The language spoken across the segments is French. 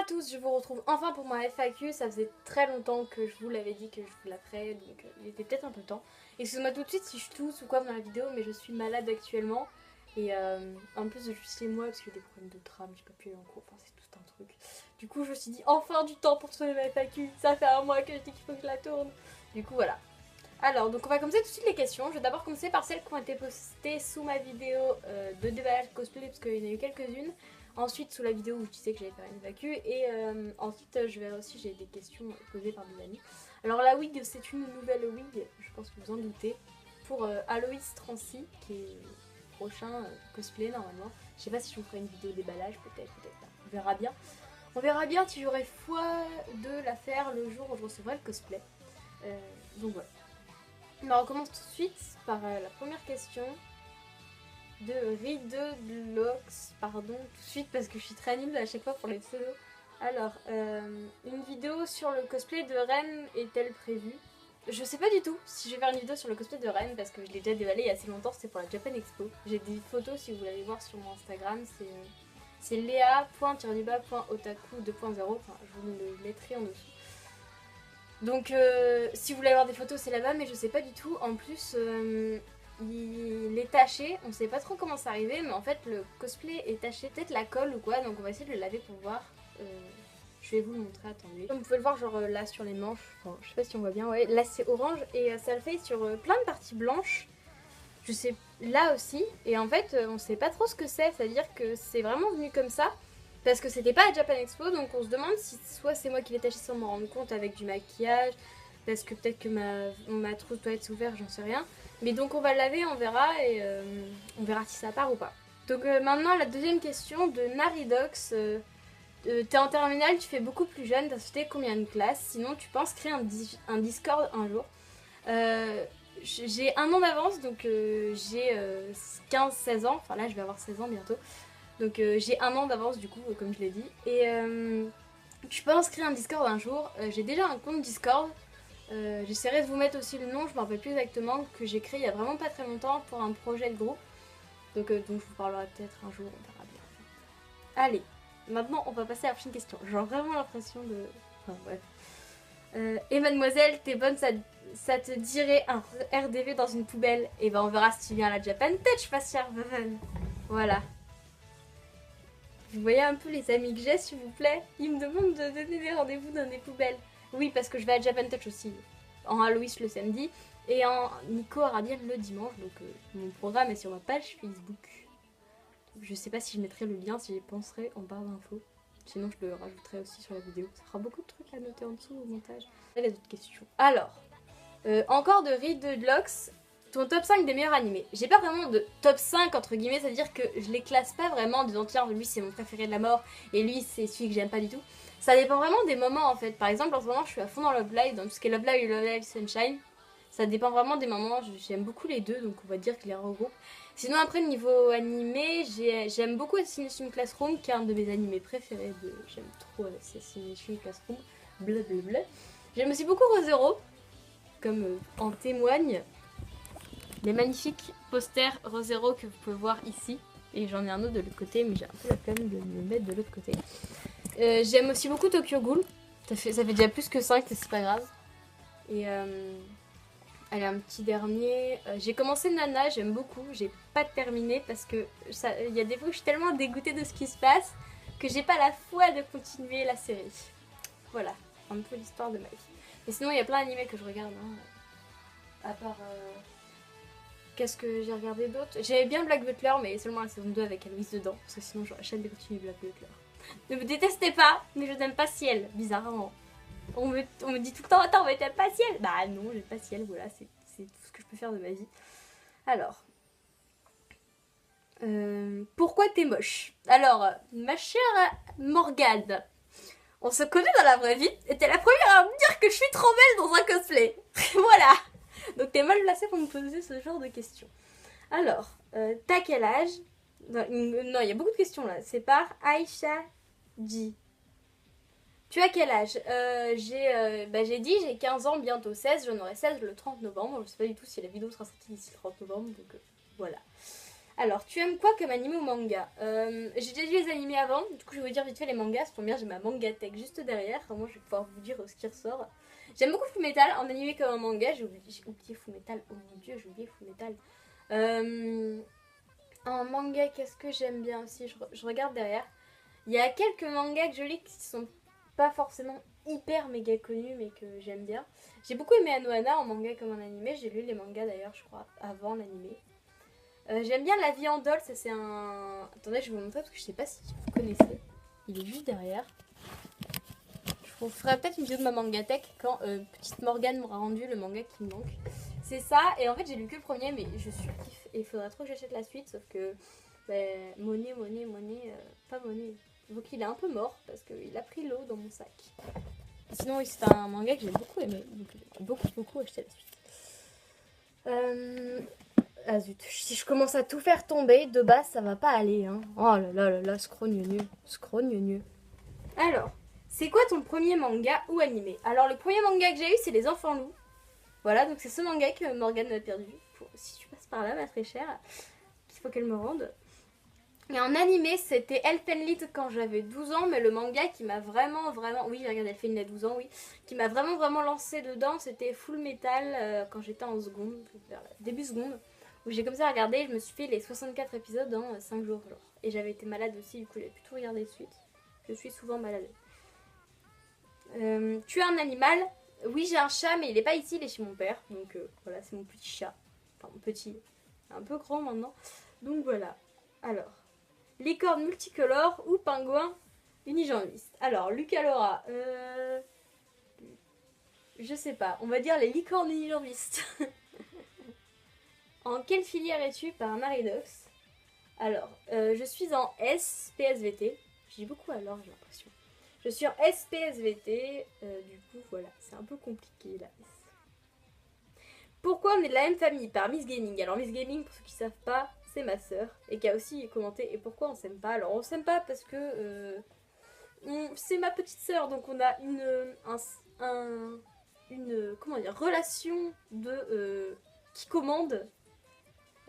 tous, je vous retrouve enfin pour ma FAQ. Ça faisait très longtemps que je vous l'avais dit que je vous la ferais, donc il était peut-être un peu temps. Excusez-moi tout de suite si je tousse ou quoi dans la vidéo, mais je suis malade actuellement. Et en plus je suis chez moi parce qu'il y a des problèmes de tram, j'ai pas pu aller en cours, enfin c'est tout un truc. Du coup je me suis dit enfin du temps pour tourner ma FAQ, ça fait un mois que je dis qu'il faut que je la tourne. Du coup voilà. Alors donc on va commencer tout de suite les questions. Je vais d'abord commencer par celles qui ont été postées sous ma vidéo de déballage cosplay parce qu'il y en a eu quelques-unes. Ensuite sous la vidéo où je disais que j'allais faire une FAQ et ensuite je verrai aussi j'ai des questions posées par des amis. Alors la wig c'est une nouvelle wig, je pense que vous en doutez, pour Aloïs Trancy qui est prochain cosplay normalement. Je sais pas si je vous ferai une vidéo déballage, peut-être pas, on verra bien. On verra bien si j'aurai foi de la faire le jour où je recevrai le cosplay. Donc voilà. Alors on commence tout de suite par la première question de Ridelox, pardon, tout de suite parce que je suis très nulle à chaque fois pour les pseudos. Alors, une vidéo sur le cosplay de Ren est-elle prévue? Je sais pas du tout si je vais faire une vidéo sur le cosplay de Ren parce que je l'ai déjà dévalé il y a assez longtemps, c'était pour la Japan Expo. J'ai des photos si vous voulez aller voir sur mon Instagram, c'est lea.otaku 2.0, enfin je vous le mettrai en dessous. Donc si vous voulez avoir des photos c'est là-bas, mais je sais pas du tout. En plus il est taché, on sait pas trop comment c'est arrivé, mais en fait le cosplay est taché, peut-être la colle ou quoi, donc on va essayer de le laver pour voir. Je vais vous le montrer, attendez. Comme vous pouvez le voir genre là sur les manches, enfin, je sais pas si on voit bien, ouais, là c'est orange et ça le fait sur plein de parties blanches. Je sais là aussi, et en fait on sait pas trop ce que c'est à dire que c'est vraiment venu comme ça. Parce que c'était pas à Japan Expo, donc on se demande si soit c'est moi qui l'ai taché sans m'en rendre compte avec du maquillage, parce que peut-être que ma trousse doit être ouverte, j'en sais rien. Mais donc on va le laver, on verra, et on verra si ça part ou pas. Donc maintenant la deuxième question de Naridox. T'es en terminale, tu fais beaucoup plus jeune, t'as sauté combien de classes? Sinon tu penses créer un Discord un jour? J'ai un an d'avance, donc j'ai 15-16 ans, enfin là je vais avoir 16 ans bientôt. Donc j'ai un an d'avance du coup, comme je l'ai dit. Et je pense créer un Discord un jour. J'ai déjà un compte Discord. J'essaierai de vous mettre aussi le nom, je ne me rappelle plus exactement, que j'ai créé il y a vraiment pas très longtemps pour un projet de groupe. Donc je vous parlerai peut-être un jour, on verra bien. Allez, maintenant on va passer à la prochaine question. J'ai vraiment l'impression de... Enfin bref. Et mademoiselle, t'es bonne, ça te dirait un RDV dans une poubelle? Et ben on verra si tu viens à la Japan Touch, pas chère Veven. Voilà. Vous voyez un peu les amis que j'ai, s'il vous plaît? Ils me demandent de donner des rendez-vous dans des poubelles. Oui, parce que je vais à Japan Touch aussi, en Aloïs le samedi, et en Nico Arabian le dimanche, donc mon programme est sur ma page Facebook. Je sais pas si je mettrai le lien, si j'y penserai en barre d'infos. Sinon je le rajouterai aussi sur la vidéo. Ça fera beaucoup de trucs à noter en dessous au montage. Et les autres questions. Alors, encore de Readlocks. Ton top 5 des meilleurs animés. J'ai pas vraiment de top 5 entre guillemets, c'est-à-dire que je les classe pas vraiment en disant tiens lui c'est mon préféré de la mort et lui c'est celui que j'aime pas du tout. Ça dépend vraiment des moments en fait. Par exemple en ce moment je suis à fond dans Love Live, dans tout ce qui est Love Live et Love Live Sunshine. Ça dépend vraiment des moments, j'aime beaucoup les deux donc on va dire que les regroupe. Sinon après niveau animé, j'aime beaucoup Assassination Classroom qui est un de mes animés préférés. J'aime trop Assassination Classroom. Blablabla. J'aime aussi beaucoup Re:Zero, comme en témoigne les magnifiques posters Re:Zero que vous pouvez voir ici. Et j'en ai un autre de l'autre côté, mais j'ai un peu la flemme de me mettre de l'autre côté. J'aime aussi beaucoup Tokyo Ghoul. Ça fait déjà plus que 5, c'est pas grave. Et allez, un petit dernier. J'ai commencé Nana, j'aime beaucoup. J'ai pas terminé parce que il y a des fois où je suis tellement dégoûtée de ce qui se passe que j'ai pas la foi de continuer la série. Voilà, un peu l'histoire de ma vie. Et sinon, il y a plein d'animés que je regarde. Hein. À part... Qu'est-ce que j'ai regardé d'autre? J'aimais bien Black Butler, mais seulement la saison 2 avec Aloïs dedans, parce que sinon j'aurais jamais continué Black Butler. Ne me détestez pas, mais je n'aime pas Ciel, bizarrement. On me dit tout le temps, attends, mais t'aimes pas Ciel? Bah non, j'aime pas Ciel, voilà, c'est tout ce que je peux faire de ma vie. Alors, pourquoi t'es moche? Alors, ma chère Morgane, on se connaît dans la vraie vie, et t'es la première à me dire que je suis trop belle dans un cosplay. Voilà. Donc t'es mal placée pour me poser ce genre de questions. Alors, t'as quel âge? Non, il y a beaucoup de questions là. C'est par Aisha J. Tu as quel âge? J'ai dit, j'ai 15 ans, bientôt 16. J'en aurai 16 le 30 novembre. Je sais pas du tout si la vidéo sera sortie d'ici le 30 novembre. Donc voilà. Alors, tu aimes quoi comme anime ou manga? J'ai déjà dit les animés avant, du coup je vais vous dire vite fait les mangas, ça tombe bien, j'ai ma mangatech juste derrière, moi je vais pouvoir vous dire ce qui ressort. J'aime beaucoup Fullmetal, en animé comme en manga, j'ai oublié Fullmetal, oh mon dieu, j'ai oublié Fullmetal. En manga, qu'est-ce que j'aime bien aussi, je regarde derrière. Il y a quelques mangas que je lis qui sont pas forcément hyper méga connus mais que j'aime bien. J'ai beaucoup aimé Anohana en manga comme en animé, j'ai lu les mangas d'ailleurs je crois avant l'animé. J'aime bien La vie en doll, ça c'est un... Attendez, je vais vous montrer parce que je sais pas si vous connaissez. Il est juste derrière. Je vous ferai peut-être une vidéo de ma mangatech quand petite Morgane m'aura rendu le manga qui me manque. C'est ça, et en fait j'ai lu que le premier mais je suis kiff et il faudrait trop que j'achète la suite sauf que... Monet, pas Monet. Donc il est un peu mort parce qu'il a pris l'eau dans mon sac. Sinon oui, c'est un manga que j'ai beaucoup aimé, donc j'ai beaucoup acheté la suite. Ah zut, si je commence à tout faire tomber, de base ça va pas aller. Hein. Oh là là, scrogneux. Alors, c'est quoi ton premier manga ou animé? Alors le premier manga que j'ai eu c'est Les Enfants Loups. Voilà, donc c'est ce manga que Morgane m'a perdu. Si tu passes par là, ma très chère, qu'il faut qu'elle me rende. Et en animé, c'était Elfenlied quand j'avais 12 ans, mais le manga qui m'a vraiment, oui, j'ai regardé Elfenlied à 12 ans, oui, qui m'a vraiment lancé dedans, c'était Fullmetal quand j'étais en seconde, vers début seconde, où j'ai commencé à regarder, je me suis fait les 64 épisodes en 5 jours, genre. Et j'avais été malade aussi, du coup j'ai pu tout regarder de suite. Je suis souvent malade. Tu as un animal? Oui, j'ai un chat, mais il est pas ici, il est chez mon père, donc voilà, c'est mon petit chat. Enfin, mon petit, un peu grand maintenant. Donc voilà, alors... Licorne multicolore ou pingouin unijambiste. Alors, Lucalora, je sais pas, on va dire les licornes unijambistes. En quelle filière es-tu par Maridox? Alors, je suis en SPSVT. Je dis beaucoup alors, j'ai l'impression. Je suis en SPSVT, du coup, voilà, c'est un peu compliqué là. Pourquoi on est de la même famille par Miss Gaming? Alors, Miss Gaming, pour ceux qui savent pas, c'est ma sœur et qui a aussi commenté. Et pourquoi on s'aime pas? Alors on s'aime pas parce que c'est ma petite sœur, donc on a une comment dire, relation de qui commande.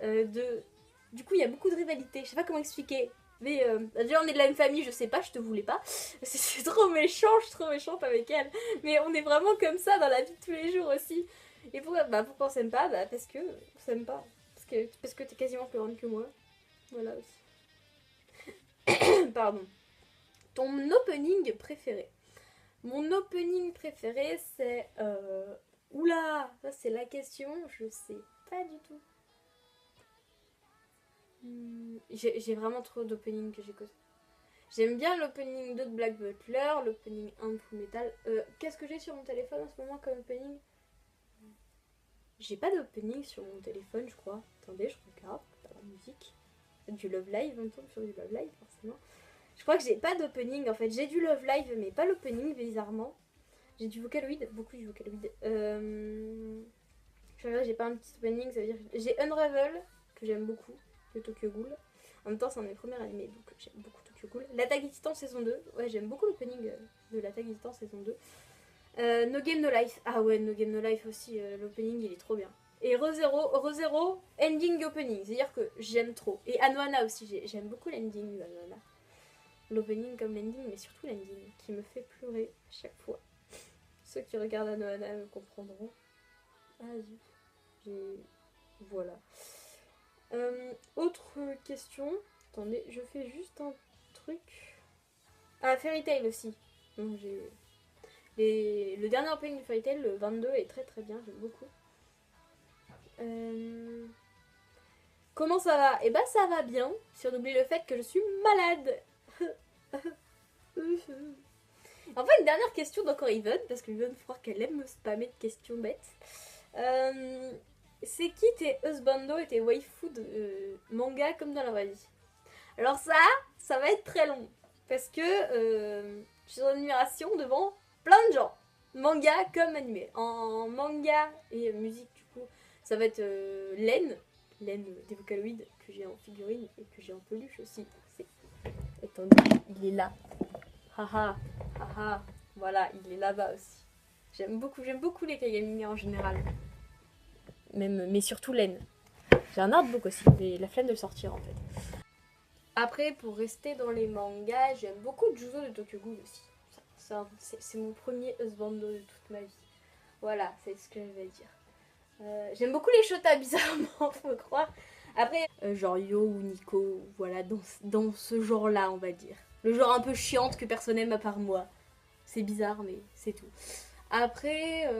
Du coup il y a beaucoup de rivalité. Je sais pas comment expliquer. Mais déjà on est de la même famille, je sais pas, je te voulais pas. C'est trop méchant, je suis trop méchante avec elle. Mais on est vraiment comme ça dans la vie de tous les jours aussi. Et pourquoi on s'aime pas? Parce que on s'aime pas. Parce que t'es quasiment plus grande que moi. Voilà aussi. Pardon. Ton opening préféré? Mon opening préféré c'est... Oula, ça c'est la question, je sais pas du tout. J'ai vraiment trop d'openings que j'écoute. J'aime bien l'opening 2 de Black Butler, l'opening 1 de Fullmetal. Qu'est-ce que j'ai sur mon téléphone en ce moment comme opening? J'ai pas d'opening sur mon téléphone, je crois. Attendez, je regarde. Dans la musique. Du Love Live, on tombe sur du Love Live, forcément. Je crois que j'ai pas d'opening en fait. J'ai du Love Live, mais pas l'opening, bizarrement. J'ai du Vocaloid, beaucoup du Vocaloid. Je regarde, j'ai pas un petit opening, ça veut dire. J'ai Unravel, que j'aime beaucoup, de Tokyo Ghoul. En même temps, c'est un de mes premiers animés, donc j'aime beaucoup Tokyo Ghoul. L'Attaque des Titans saison 2. Ouais, j'aime beaucoup l'opening de l'Attaque des Titans saison 2. No Game No Life. Ah ouais, No Game No Life aussi, l'opening il est trop bien. Et ReZero, ending opening, c'est-à-dire que j'aime trop. Et Anohana aussi, j'aime beaucoup l'ending d'Anohana. L'opening comme l'ending, mais surtout l'ending, qui me fait pleurer chaque fois. Ceux qui regardent Anohana me comprendront. Ah zut, voilà. Autre question. Attendez, je fais juste un truc. Ah, Fairy Tail aussi. Donc j'ai... Le dernier opening de Fairy Tail, le 22, est très très bien, j'aime beaucoup. Comment ça va? Eh ben ça va bien, si on oublie le fait que je suis malade. En fait, une dernière question d'encore Yvonne, parce que Yvonne, faut croire qu'elle aime me spammer de questions bêtes. C'est qui tes husbando et tes waifu de manga comme dans la vraie vie? Alors ça va être très long, parce que je suis en admiration devant plein de gens, manga comme animé. En manga et musique, du coup, ça va être Len des Vocaloid, que j'ai en figurine et que j'ai en peluche aussi. Attendez, il est là. Haha, haha, voilà, il est là-bas aussi. J'aime beaucoup les Kagami en général. Mais surtout Len. J'ai un artbook aussi, mais la flemme de le sortir en fait. Après, pour rester dans les mangas, j'aime beaucoup Juzo de Tokyo Ghoul aussi. C'est mon premier husbando de toute ma vie. Voilà, c'est ce que je vais dire. J'aime beaucoup les shota, bizarrement, faut croire. Après, genre Yo ou Nico, voilà, dans ce genre-là, on va dire. Le genre un peu chiante que personne n'aime à part moi. C'est bizarre, mais c'est tout. Après,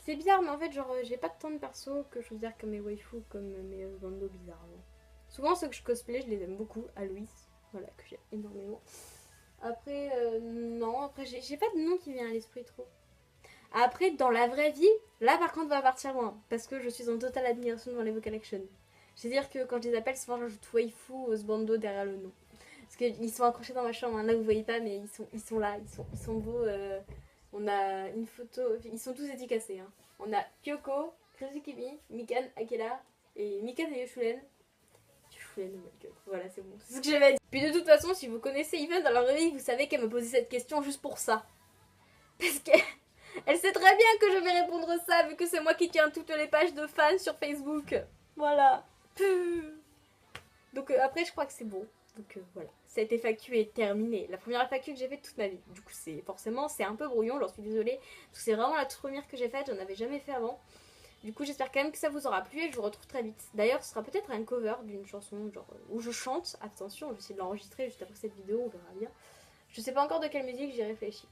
c'est bizarre, mais en fait, genre, j'ai pas tant de persos que je considère comme mes waifus, comme mes husbandos, bizarrement. Souvent, ceux que je cosplay, je les aime beaucoup. Aloïs, voilà, que j'aime énormément. Après, non, après, j'ai pas de nom qui vient à l'esprit trop. Après, dans la vraie vie, là par contre, on va partir loin. Parce que je suis en totale admiration devant les vocal action. C'est-à-dire que quand je les appelle, souvent j'ajoute waifu husbando derrière le nom. Parce qu'ils sont accrochés dans ma chambre, hein. Là vous voyez pas, mais ils sont là, ils sont beaux. On a une photo, ils sont tous dédicacés. Hein. On a Kyoko, Krizukimi, Mikan, Akela et Mikan et Yoshulen. Yoshulen, oh my god, voilà, c'est bon, c'est ce que j'avais dit. Puis de toute façon, si vous connaissez Yvonne dans la vraie vie, vous savez qu'elle me posait cette question juste pour ça. Parce qu'elle sait très bien que je vais répondre ça, vu que c'est moi qui tiens toutes les pages de fans sur Facebook. Voilà. Donc après, je crois que c'est bon. Donc voilà, cette FAQ est terminée. La première FAQ que j'ai faite toute ma vie. Du coup, c'est un peu brouillon, j'en suis désolée. Parce que c'est vraiment la toute première que j'ai faite, j'en avais jamais fait avant. Du coup, j'espère quand même que ça vous aura plu et je vous retrouve très vite. D'ailleurs, ce sera peut-être un cover d'une chanson genre où je chante. Attention, je vais essayer de l'enregistrer juste après cette vidéo, on verra bien. Je sais pas encore de quelle musique, j'y réfléchis.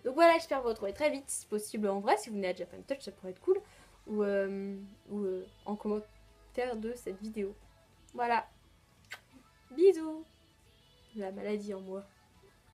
Donc voilà, j'espère vous retrouver très vite, si possible en vrai. Si vous venez à Japan Touch, ça pourrait être cool. Ou en commentaire de cette vidéo. Voilà. Bisous. La maladie en moi.